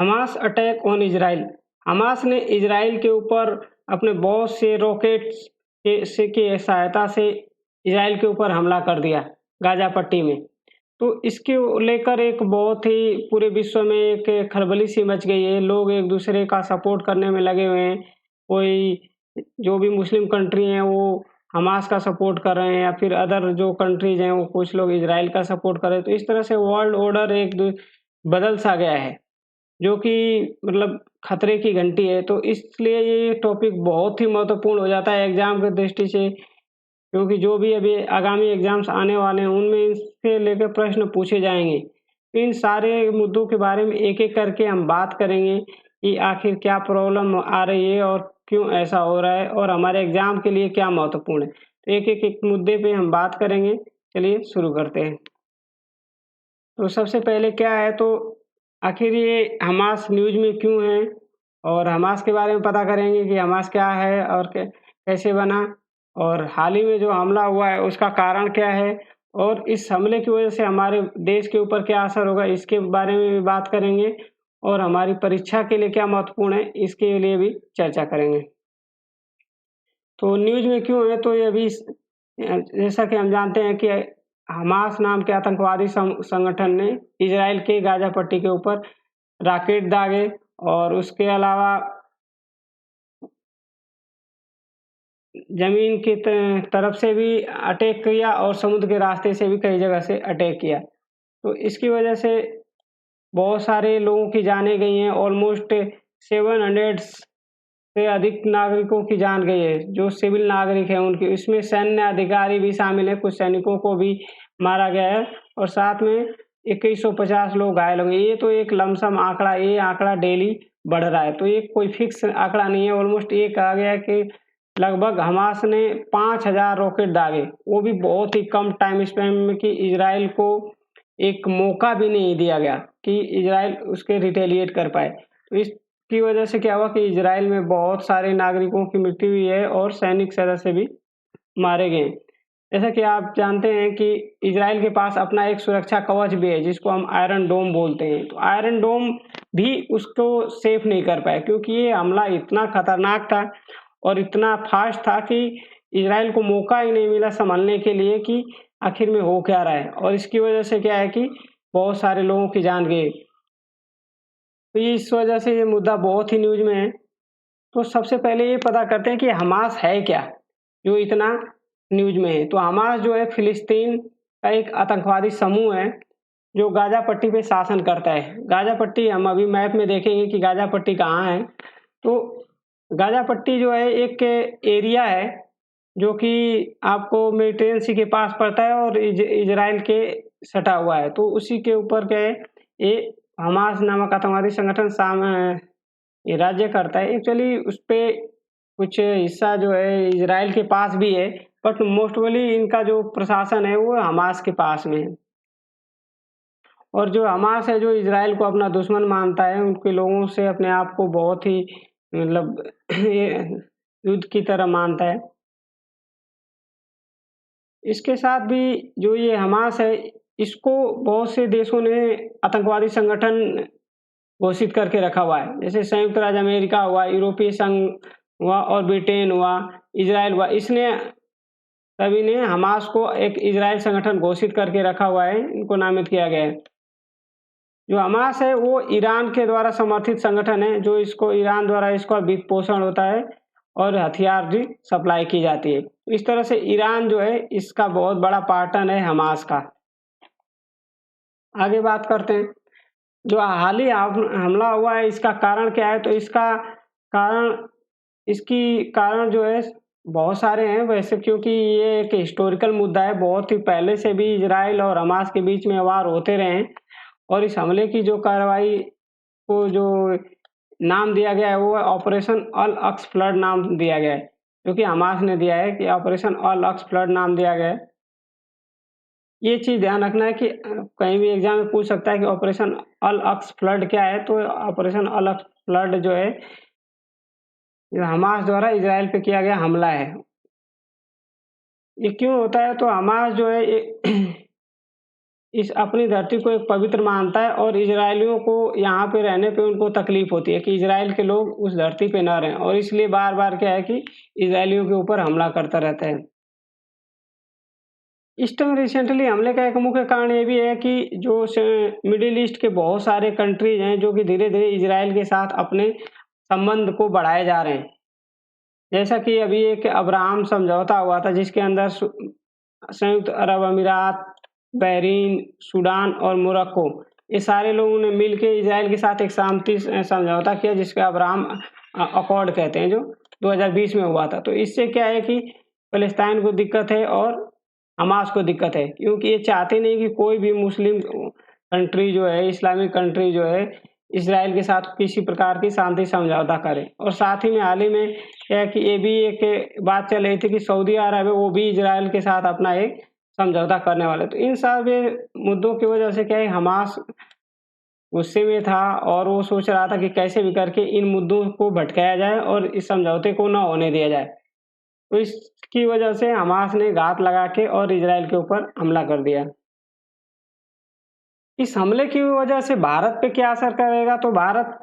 Hamas attack on Israel. Hamas ने Israel के ऊपर अपने बहुत से रॉकेट्स की सहायता से इजराइल के ऊपर हमला कर दिया गाजा पट्टी में। तो इसके लेकर एक बहुत ही पूरे विश्व में एक खलबली सी मच गई है। लोग एक दूसरे का सपोर्ट करने में लगे हुए हैं। कोई जो भी मुस्लिम कंट्री हैं वो हमास का सपोर्ट कर रहे हैं, या फिर अदर जो कंट्रीज हैं वो कुछ लोग इजराइल का सपोर्ट कर रहे हैं। तो इस तरह से वर्ल्ड ऑर्डर बदल सा गया है, जो कि मतलब खतरे की घंटी है। तो इसलिए ये टॉपिक बहुत ही महत्वपूर्ण हो जाता है एग्जाम की दृष्टि से, क्योंकि जो भी अभी आगामी एग्जाम्स आने वाले हैं उनमें इससे लेकर प्रश्न पूछे जाएंगे। तो इन सारे मुद्दों के बारे में एक एक करके हम बात करेंगे कि आखिर क्या प्रॉब्लम आ रही है और क्यों ऐसा हो रहा है, और हमारे एग्जाम के लिए क्या महत्वपूर्ण है। तो एक मुद्दे पे हम बात करेंगे। चलिए शुरू करते हैं। तो सबसे पहले क्या है, तो आखिर ये हमास न्यूज़ में क्यों है, और हमास के बारे में पता करेंगे कि हमास क्या है और कैसे बना, और हाल ही में जो हमला हुआ है उसका कारण क्या है, और इस हमले की वजह से हमारे देश के ऊपर क्या असर होगा, इसके बारे में भी बात करेंगे। और हमारी परीक्षा के लिए क्या महत्वपूर्ण है, इसके लिए भी चर्चा करेंगे। तो न्यूज़ में क्यों है, तो ये अभी जैसा कि हम जानते हैं कि हमास नाम के आतंकवादी संगठन ने इजराइल के गाजा पट्टी के ऊपर रॉकेट दागे, और उसके अलावा ज़मीन की तरफ से भी अटैक किया, और समुद्र के रास्ते से भी कई जगह से अटैक किया। तो इसकी वजह से बहुत सारे लोगों की जानें गई हैं। ऑलमोस्ट 700 से अधिक नागरिकों की जान गई है, जो सिविल नागरिक हैं उनकी। इसमें सैन्य अधिकारी भी शामिल हैं, कुछ सैनिकों को भी मारा गया है, और साथ में 2150 लोग घायल हो गए। ये तो एक लमसम आंकड़ा, ये आंकड़ा डेली बढ़ रहा है, तो ये कोई फिक्स आंकड़ा नहीं है। ऑलमोस्ट ये कहा गया है कि लगभग हमास ने 5000 रॉकेट दागे, वो भी बहुत ही कम टाइम स्पैन में, कि इजराइल को एक मौका भी नहीं दिया गया कि इजराइल उसके रिटेलिएट कर पाए। तो इसकी वजह से क्या हुआ कि इजराइल में बहुत सारे नागरिकों की मृत्यु हुई है, और सैनिक सदस्य भी मारे गए। जैसा कि आप जानते हैं कि इजराइल के पास अपना एक सुरक्षा कवच भी है, जिसको हम आयरन डोम बोलते हैं। तो आयरन डोम भी उसको सेफ नहीं कर पाया, क्योंकि ये हमला इतना खतरनाक था और इतना फास्ट था कि इजराइल को मौका ही नहीं मिला संभलने के लिए कि आखिर में हो क्या रहा है। और इसकी वजह से क्या है कि बहुत सारे लोगों की जान गई। तो ये इस वजह से ये मुद्दा बहुत ही न्यूज़ में है। तो सबसे पहले ये पता करते हैं कि हमास है क्या, जो इतना न्यूज़ में है। तो हमास जो है फिलिस्तीन का एक आतंकवादी समूह है, जो गाजा पट्टी पे शासन करता है। गाजा पट्टी हम अभी मैप में देखेंगे कि गाजा पट्टी कहाँ है। तो गाजा पट्टी जो है एक एरिया है, जो कि आपको मेडिटेरेनियन सी के पास पड़ता है, और इजराइल के सटा हुआ है। तो उसी के ऊपर क्या है, ये हमास नामक आतंकवादी संगठन ये राज्य करता है। एक्चुअली उसपे कुछ हिस्सा जो है इजराइल के पास भी है, बट मोस्टली इनका जो प्रशासन है वो हमास के पास में है। और जो हमास है, जो इजराइल को अपना दुश्मन मानता है, उनके लोगों से अपने आप को बहुत ही मतलब ये युद्ध की तरह मानता है। इसके साथ भी जो ये हमास है, इसको बहुत से देशों ने आतंकवादी संगठन घोषित करके रखा हुआ है। जैसे संयुक्त राज्य अमेरिका हुआ, यूरोपीय संघ हुआ, और ब्रिटेन हुआ, इजराइल हुआ। इसने सभी ने हमास को एक इजराइल संगठन घोषित करके रखा हुआ है, इनको नामित किया गया है। जो हमास है वो ईरान के द्वारा समर्थित संगठन है, जो इसको ईरान द्वारा इसका वित्त पोषण होता है, और हथियार भी सप्लाई की जाती है। इस तरह से ईरान जो है इसका बहुत बड़ा पार्टनर है हमास का। आगे बात करते हैं। जो हाल ही हमला हुआ है, इसका कारण क्या है, तो कारण इसकी कारण जो है बहुत सारे हैं वैसे, क्योंकि ये एक हिस्टोरिकल मुद्दा है। बहुत ही पहले से भी इजराइल और हमास के बीच में वार होते रहे हैं, और इस हमले की जो कार्रवाई को जो नाम दिया गया है वो है ऑपरेशन अल अक्स फ्लड नाम दिया गया है, जो कि हमास ने दिया है कि ऑपरेशन अल अक्स फ्लड नाम दिया गया है। ये चीज़ ध्यान रखना है कि कहीं भी एग्जाम में पूछ सकता है कि ऑपरेशन अल अक्स फ्लड क्या है। तो ऑपरेशन अल अक्स फ्लड जो है, ये हमास द्वारा इजराइल पे किया गया हमला है। ये क्यों होता है, तो हमास जो है ये इस अपनी धरती को एक पवित्र मानता है और इज़राइलियों को यहाँ पे रहने पे उनको तकलीफ़ होती है कि इज़राइल के लोग उस धरती पे ना रहें, और इसलिए बार-बार क्या है कि इज़राइलियों के ऊपर हमला करता रहता है। इस टाइम रिसेंटली हमले का एक मुख्य कारण ये भी है कि जो मिडिल ईस्ट के बहुत सारे कंट्रीज हैं जो कि धीरे-धीरे इज़राइल के साथ अपने संबंध को बढ़ाए जा रहे हैं। जैसा कि अभी एक अब्राहम समझौता हुआ था जिसके अंदर संयुक्त अरब अमीरात, बहरीन, सूडान और मोरक्को, ये सारे लोगों ने मिलके इज़राइल के साथ एक शांति समझौता किया जिसको अब्राहम अकॉर्ड कहते हैं, जो 2020 में हुआ था। तो इससे क्या है कि फ़लस्तीन को दिक्कत है और हमास को दिक्कत है, क्योंकि ये चाहते नहीं कि कोई भी मुस्लिम कंट्री जो है, इस्लामिक कंट्री जो है, इज़राइल के साथ किसी प्रकार की शांति समझौता करे। और साथ ही में हाल ही में क्या है कि ये भी एक बात चल रही थी कि सऊदी अरब है, वो भी इज़राइल के साथ अपना एक समझौता करने वाले। तो इन सारे मुद्दों की वजह से क्या है, हमास गुस्से में था और वो सोच रहा था कि कैसे भी करके इन मुद्दों को भटकाया जाए और इस समझौते को ना होने दिया जाए। तो इसकी वजह से हमास ने घात लगा के और इज़राइल के ऊपर हमला कर दिया। इस हमले की वजह से भारत पे क्या असर करेगा, तो भारत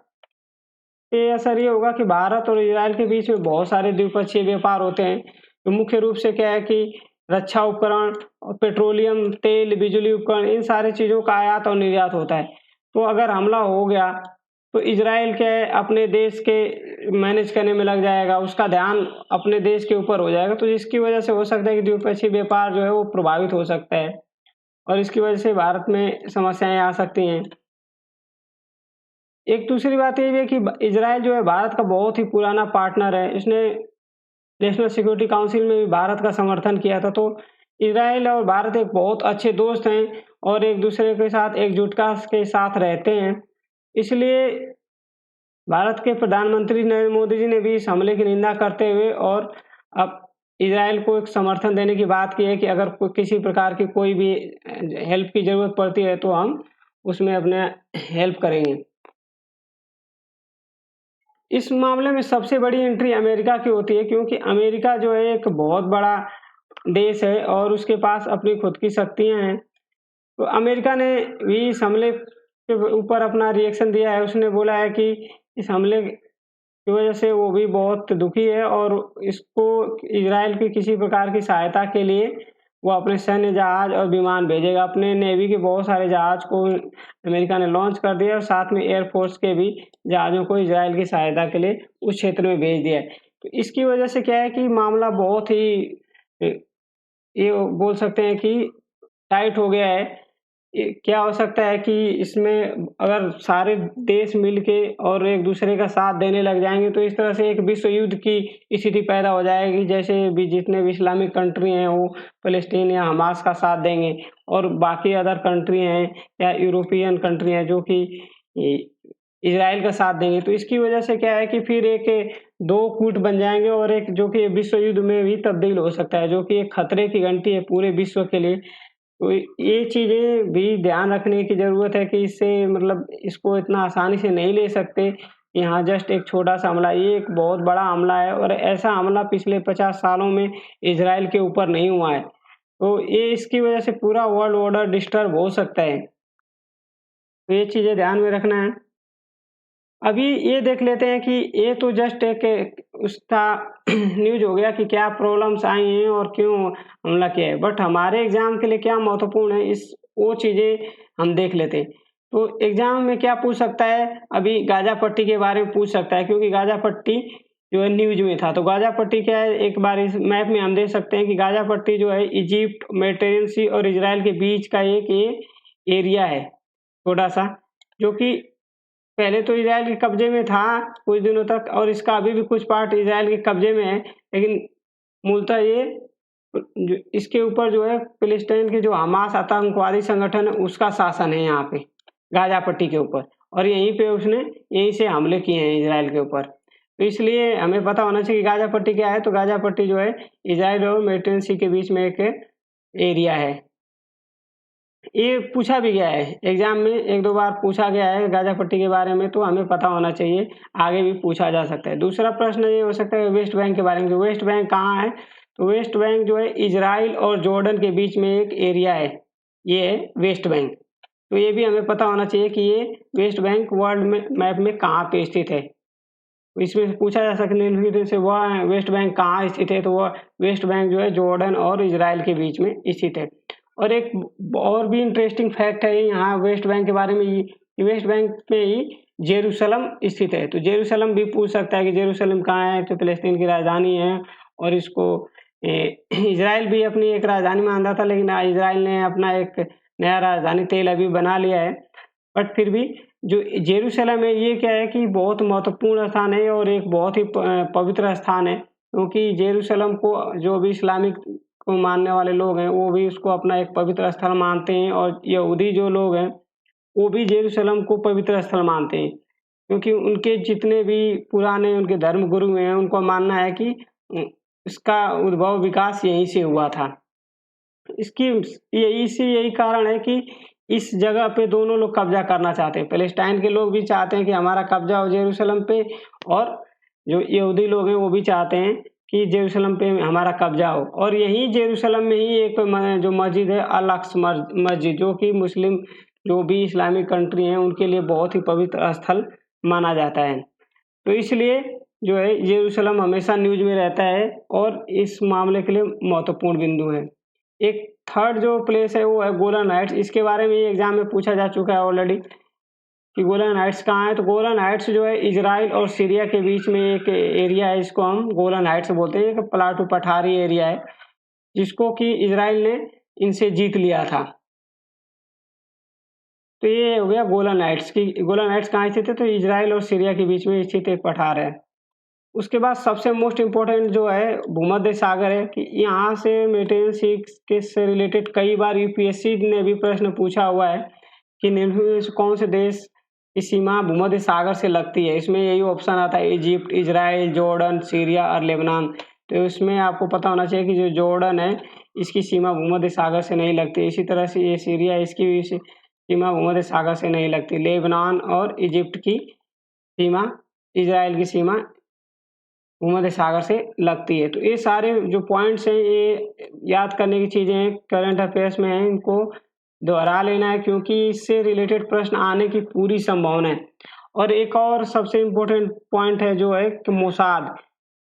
पे असर ये होगा कि भारत और इज़राइल के बीच में बहुत सारे द्विपक्षीय व्यापार होते हैं। तो मुख्य रूप से क्या है कि रक्षा उपकरण और पेट्रोलियम, तेल, बिजली उपकरण, इन सारी चीज़ों का आयात और निर्यात होता है। तो अगर हमला हो गया तो इज़राइल क्या है अपने देश के मैनेज करने में लग जाएगा, उसका ध्यान अपने देश के ऊपर हो जाएगा, तो जिसकी वजह से हो सकता है कि द्विपक्षीय व्यापार जो है वो प्रभावित हो सकता है और इसकी वजह से भारत में समस्याएँ आ सकती हैं। एक दूसरी बात ये भी है कि ब इज़राइल जो है भारत का बहुत ही पुराना पार्टनर है। इसने नेशनल सिक्योरिटी काउंसिल में भी भारत का समर्थन किया था। तो इज़राइल और भारत एक बहुत अच्छे दोस्त हैं और एक-दूसरे के साथ एकजुटता के साथ रहते हैं। इसलिए भारत के प्रधानमंत्री नरेंद्र मोदी जी ने भी इस हमले की निंदा करते हुए और अब इज़राइल को एक समर्थन देने की बात की है कि अगर किसी प्रकार की कोई भी हेल्प की ज़रूरत पड़ती है तो हम उसमें अपना हेल्प करेंगे। इस मामले में सबसे बड़ी एंट्री अमेरिका की होती है, क्योंकि अमेरिका जो है एक बहुत बड़ा देश है और उसके पास अपनी खुद की शक्तियाँ हैं। तो अमेरिका ने भी इस हमले के ऊपर अपना रिएक्शन दिया है। उसने बोला है कि इस हमले की वजह से वो भी बहुत दुखी है और इसको इज़राइल की किसी प्रकार की सहायता के लिए वो अपने सैन्य जहाज़ और विमान भेजेगा। अपने नेवी के बहुत सारे जहाज़ को अमेरिका ने लॉन्च कर दिया और साथ में एयर फ़ोर्स के भी जहाज़ों को इज़राइल की सहायता के लिए उस क्षेत्र में भेज दिया है। तो इसकी वजह से क्या है कि मामला बहुत ही ये बोल सकते हैं कि टाइट हो गया है। ये क्या हो सकता है कि इसमें अगर सारे देश मिलके और एक-दूसरे का साथ देने लग जाएँगे तो इस तरह से एक विश्व युद्ध की स्थिति पैदा हो जाएगी। जैसे भी जितने भी इस्लामिक कंट्री हैं वो फ़लस्तीन या हमास का साथ देंगे और बाकी अदर कंट्री हैं या यूरोपियन कंट्री हैं जो कि इ इज़राइल का साथ देंगे। तो इसकी वजह से क्या है कि फिर एक 2 गुट बन जाएँगे और एक जो कि विश्व युद्ध में भी तब्दील हो सकता है, जो कि एक खतरे की घंटी है पूरे विश्व के लिए। तो ये चीज़ें भी ध्यान रखने की ज़रूरत है कि इससे मतलब इसको इतना आसानी से नहीं ले सकते। यहाँ जस्ट एक छोटा-सा हमला, ये एक बहुत बड़ा हमला है और ऐसा हमला पिछले 50 सालों में इज़राइल के ऊपर नहीं हुआ है। तो ये इसकी वज़ह से पूरा वर्ल्ड ऑर्डर डिस्टर्ब हो सकता है। तो ये चीज़ें ध्यान में रखना है। अभी ये देख लेते हैं कि ये तो जस्ट एक उसका न्यूज़ हो गया कि क्या प्रॉब्लम्स आई हैं और क्यों हमला किया है। बट हमारे एग्ज़ाम के लिए क्या महत्वपूर्ण है वो चीज़ें हम देख लेते हैं। तो एग्ज़ाम में क्या पूछ सकता है, अभी गाज़ा पट्टी के बारे में पूछ सकता है क्योंकि गाज़ा पट्टी जो है न्यूज़ में था। तो गाज़ा पट्टी क्या है, एक बार इस मैप में हम देख सकते हैं कि गाज़ा पट्टी जो है इजिप्ट, मेडिटेरेनियन सी और इज़राइल के बीच का एक ये एरिया है छोटा-सा, जो कि पहले तो इज़राइल के कब्ज़े में था कुछ दिनों तक और इसका अभी भी कुछ पार्ट इज़राइल के कब्ज़े में है। लेकिन मूलतः ये जो इसके ऊपर जो है फ़िलिस्तीन के जो हमास आतंकवादी संगठन है उसका शासन है यहाँ पे, गाज़ा पट्टी के ऊपर, और यहीं पे उसने यहीं से हमले किए हैं इज़राइल के ऊपर। तो इसलिए हमें पता होना चाहिए कि गाज़ा पट्टी क्या है, तो गाज़ा पट्टी जो है इज़राइल और मेडिटेरेनियन सी के बीच में एक एरिया है। ये पूछा भी गया है, एग्ज़ाम में 1-2 बार पूछा गया है गाज़ा पट्टी के बारे में, तो हमें पता होना चाहिए, आगे भी पूछा जा सकता है। दूसरा प्रश्न ये हो सकता है वेस्ट बैंक के बारे में, तो वेस्ट बैंक कहाँ है? तो वेस्ट बैंक जो है इज़राइल और जॉर्डन के बीच में एक एरिया है, ये है वेस्ट बैंक। तो ये भी हमें पता होना चाहिए कि ये वेस्ट बैंक वर्ल्ड में मैप में कहाँ पे स्थित है। तो इसमें पूछा जा सकता है से वह वेस्ट बैंक कहाँ स्थित है, तो वह वेस्ट बैंक जो है जॉर्डन और इजराइल के बीच में स्थित है। और एक और भी इंटरेस्टिंग फैक्ट है यहाँ वेस्ट बैंक के बारे में, ये वेस्ट बैंक में ही जेरूसलम स्थित है। तो जेरूसलम भी पूछ सकता है कि जेरूसलम कहाँ है, तो फिलिस्तीन की राजधानी है। और इसको इजराइल भी अपनी एक राजधानी मानता था, लेकिन इजराइल ने अपना एक नया राजधानी तेल अवीव बना लिया है। बट फिर भी जो जेरूसलम है ये क्या है कि बहुत महत्वपूर्ण स्थान है और एक बहुत ही पवित्र स्थान है, क्योंकि जेरूसलम को जो भी इस्लामिक को मानने वाले लोग हैं वो भी उसको अपना एक पवित्र स्थल मानते हैं, और यहूदी जो लोग हैं वो भी जेरूसलम को पवित्र स्थल मानते हैं, क्योंकि उनके जितने भी पुराने उनके धर्म गुरु हैं उनको मानना है कि इसका उद्भव विकास यहीं से हुआ था। इसकी यही कारण है कि इस जगह पे दोनों लोग कब्जा करना चाहते हैं। पैलेस्टाइन के लोग भी चाहते हैं कि हमारा कब्जा हो जेरूसलम पे, और जो यहूदी लोग हैं वो भी चाहते हैं कि जेरूसलम पे हमारा कब्जा हो। और यही जेरूसलम में ही एक जो मस्जिद है अल अक्सा मस्जिद, जो कि मुस्लिम जो भी इस्लामिक कंट्री हैं उनके लिए बहुत ही पवित्र स्थल माना जाता है। तो इसलिए जो है जेरूसलम हमेशा न्यूज़ में रहता है और इस मामले के लिए महत्वपूर्ण बिंदु है। एक थर्ड जो प्लेस है वो है गोलन हाइट्स। इसके बारे में एग्जाम में पूछा जा चुका है ऑलरेडी कि गोलन हाइट्स कहाँ है। तो गोलन हाइट्स जो है इजराइल और सीरिया के बीच में एक एरिया है, इसको हम गोलन हाइट्स बोलते हैं। एक प्लाटू पठारी एरिया है जिसको कि इजराइल ने इनसे जीत लिया था। तो ये हो गया गोलन हाइट्स की। गोलन हाइट्स कहाँ स्थित है, तो इजराइल और सीरिया के बीच में स्थित एक पठार है। उसके बाद सबसे मोस्ट इम्पोर्टेंट जो है भूमध्य सागर है, कि यहाँ से मेंटेन सी के से रिलेटेड कई बार यूपीएससी ने भी प्रश्न पूछा हुआ है कि निम्न में से कौन से देश की सीमा भूमध्य सागर से लगती है। इसमें यही ऑप्शन आता है इजिप्ट, इजराइल, जॉर्डन, सीरिया और लेबनान। तो इसमें आपको पता होना चाहिए कि जो जॉर्डन है इसकी सीमा भूमध्य सागर से नहीं लगती। इसी तरह से ये सीरिया, इसकी भी सीमा भूमध्य सागर से नहीं लगती। लेबनान और इजिप्ट की सीमा, इजराइल की सीमा भूमध्य सागर से लगती है। तो ये सारे जो पॉइंट्स हैं ये याद करने की चीज़ें हैं, करंट अफेयर्स में हैं, इनको दोहरा लेना है क्योंकि इससे रिलेटेड प्रश्न आने की पूरी संभावना है। और एक और सबसे इम्पोर्टेंट पॉइंट है जो है कि मोसाद।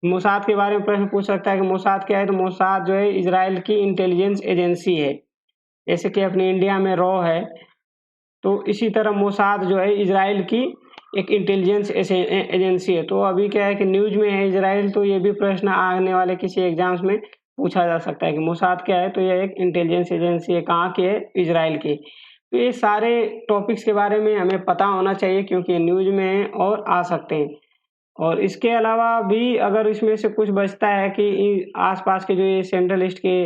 मोसाद के बारे में प्रश्न पूछ सकता है कि मोसाद क्या है। तो मोसाद जो है इजराइल की इंटेलिजेंस एजेंसी है, जैसे कि अपने इंडिया में रॉ है, तो इसी तरह मोसाद जो है इजराइल की एक इंटेलिजेंस एजेंसी है। तो अभी क्या है कि न्यूज़ में है इजराइल, तो ये भी प्रश्न आने वाले किसी एग्जाम्स में पूछा जा सकता है कि मोसाद क्या है। तो ये एक इंटेलिजेंस एजेंसी है, कहाँ की है, इजराइल की। तो ये सारे टॉपिक्स के बारे में हमें पता होना चाहिए क्योंकि ये न्यूज़ में है और आ सकते हैं। और इसके अलावा भी अगर इसमें से कुछ बचता है कि आसपास के जो ये सेंट्रल ईस्ट के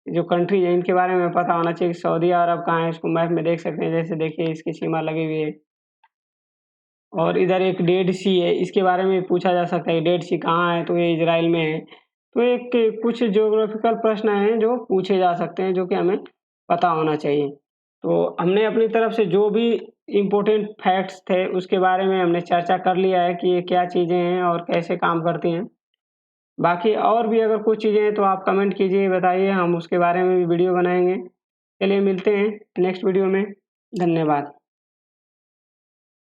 जो कंट्री है इनके बारे में पता होना चाहिए कि सऊदी अरब कहाँ है, इसको मैप में देख सकते हैं। जैसे देखिए इसकी सीमा लगी हुई है, और इधर एक डेड सी है, इसके बारे में पूछा जा सकता है डेड सी कहाँ है, तो ये इजराइल में है। तो एक कुछ ज्योग्राफिकल प्रश्न हैं जो पूछे जा सकते हैं, जो कि हमें पता होना चाहिए। तो हमने अपनी तरफ से जो भी इम्पोर्टेंट फैक्ट्स थे उसके बारे में हमने चर्चा कर लिया है कि ये क्या चीज़ें हैं और कैसे काम करती हैं। बाकी और भी अगर कुछ चीज़ें हैं तो आप कमेंट कीजिए, बताइए, हम उसके बारे में भी वीडियो बनाएँगे। चलिए मिलते हैं नेक्स्ट वीडियो में। धन्यवाद।